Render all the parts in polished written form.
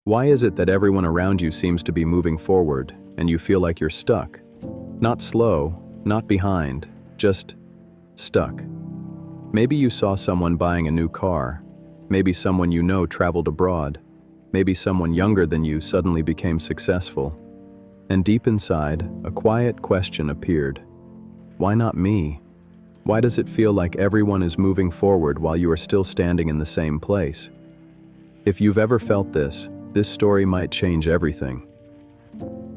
Why is it that everyone around you seems to be moving forward, and you feel like you're stuck? Not slow, not behind, just stuck. Maybe you saw someone buying a new car. Maybe someone you know traveled abroad. Maybe someone younger than you suddenly became successful. And deep inside, a quiet question appeared. Why not me? Why does it feel like everyone is moving forward while you are still standing in the same place? If you've ever felt this story might change everything.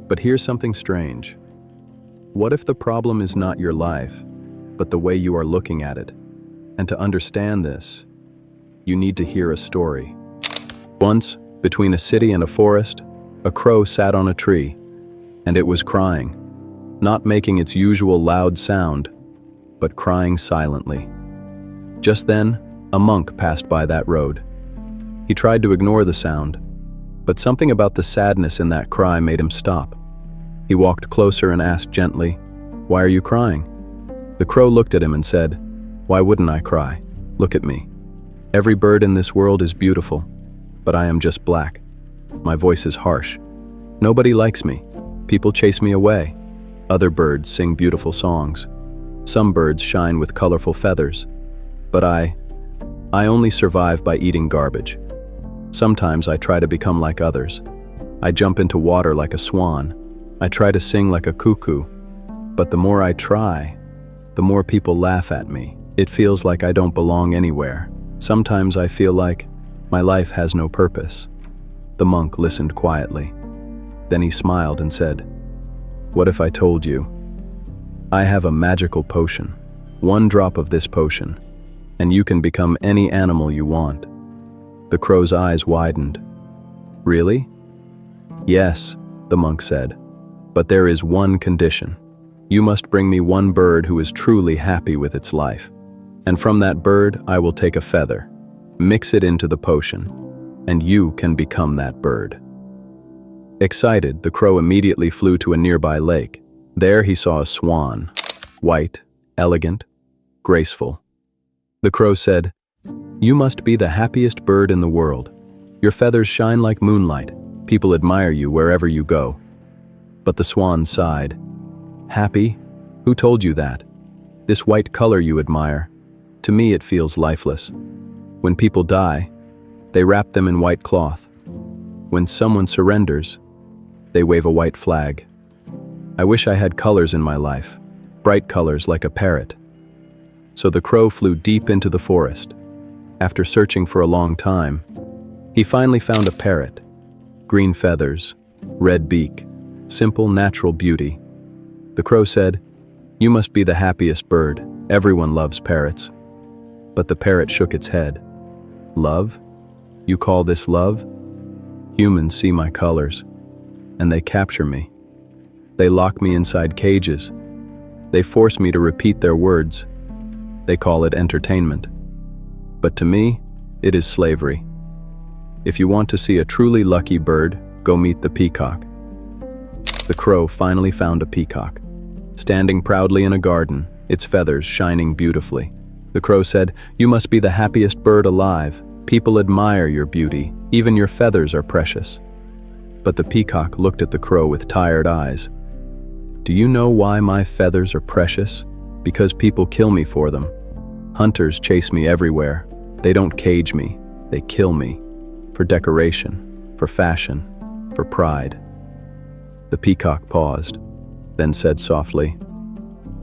But here's something strange. What if the problem is not your life, but the way you are looking at it? And to understand this, you need to hear a story. Once, between a city and a forest, a crow sat on a tree, and it was crying, not making its usual loud sound, but crying silently. Just then, a monk passed by that road. He tried to ignore the sound, but something about the sadness in that cry made him stop. He walked closer and asked gently, "Why are you crying?" The crow looked at him and said, "Why wouldn't I cry? Look at me. Every bird in this world is beautiful, but I am just black. My voice is harsh. Nobody likes me. People chase me away. Other birds sing beautiful songs. Some birds shine with colorful feathers, but I only survive by eating garbage. Sometimes I try to become like others. I jump into water like a swan. I try to sing like a cuckoo. But the more I try, the more people laugh at me. It feels like I don't belong anywhere. Sometimes I feel like my life has no purpose." The monk listened quietly. Then he smiled and said, "What if I told you? I have a magical potion. One drop of this potion, and you can become any animal you want." The crow's eyes widened. "Really?" "Yes," the monk said, "but there is one condition. You must bring me one bird who is truly happy with its life. And from that bird I will take a feather, mix it into the potion, and you can become that bird." Excited, the crow immediately flew to a nearby lake. There he saw a swan, white, elegant, graceful. The crow said, "You must be the happiest bird in the world. Your feathers shine like moonlight. People admire you wherever you go." But the swan sighed. "Happy? Who told you that? This white color you admire, to me it feels lifeless. When people die, they wrap them in white cloth. When someone surrenders, they wave a white flag. I wish I had colors in my life, bright colors like a parrot." So the crow flew deep into the forest. After searching for a long time, he finally found a parrot. Green feathers, red beak, simple natural beauty. The crow said, "You must be the happiest bird. Everyone loves parrots." But the parrot shook its head. "Love? You call this love? Humans see my colors, and they capture me. They lock me inside cages. They force me to repeat their words. They call it entertainment. But to me, it is slavery. If you want to see a truly lucky bird, go meet the peacock." The crow finally found a peacock, standing proudly in a garden, its feathers shining beautifully. The crow said, "You must be the happiest bird alive. People admire your beauty. Even your feathers are precious." But the peacock looked at the crow with tired eyes. "Do you know why my feathers are precious? Because people kill me for them. Hunters chase me everywhere. They don't cage me, they kill me. For decoration, for fashion, for pride." The peacock paused, then said softly,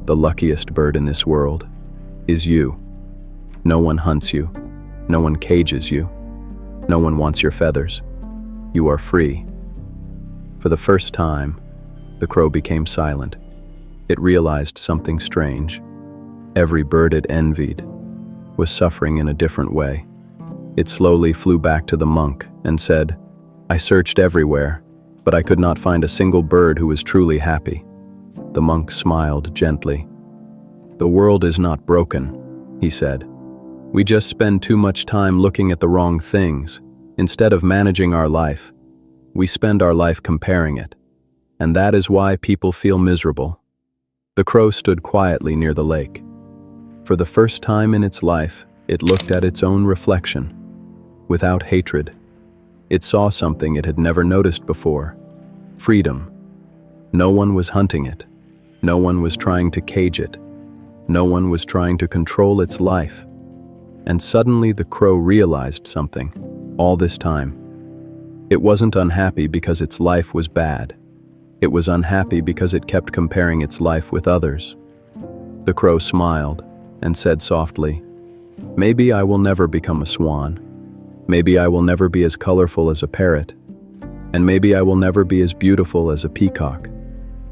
"The luckiest bird in this world is you. No one hunts you. No one cages you. No one wants your feathers. You are free." For the first time, the crow became silent. It realized something strange. Every bird it envied was suffering in a different way. It slowly flew back to the monk and said, "I searched everywhere, but I could not find a single bird who was truly happy." The monk smiled gently. "The world is not broken," he said. "We just spend too much time looking at the wrong things. Instead of managing our life, we spend our life comparing it. And that is why people feel miserable." The crow stood quietly near the lake. For the first time in its life, it looked at its own reflection, without hatred, It saw something it had never noticed before: freedom. No one was hunting it. No one was trying to cage it. No one was trying to control its life. And suddenly the crow realized something. All this time, it wasn't unhappy because its life was bad. It was unhappy because it kept comparing its life with others. The crow smiled and said softly, "Maybe I will never become a swan. Maybe I will never be as colorful as a parrot. And maybe I will never be as beautiful as a peacock.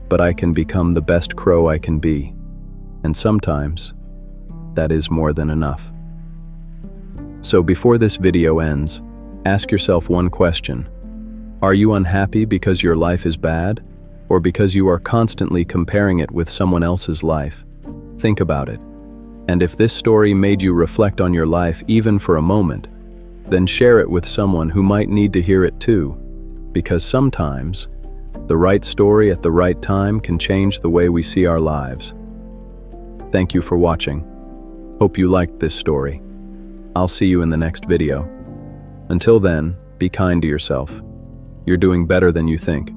But I can become the best crow I can be. And sometimes, that is more than enough." So before this video ends, ask yourself one question. Are you unhappy because your life is bad, or because you are constantly comparing it with someone else's life? Think about it. And if this story made you reflect on your life even for a moment, then share it with someone who might need to hear it too, because sometimes, the right story at the right time can change the way we see our lives. Thank you for watching. Hope you liked this story. I'll see you in the next video. Until then, be kind to yourself. You're doing better than you think.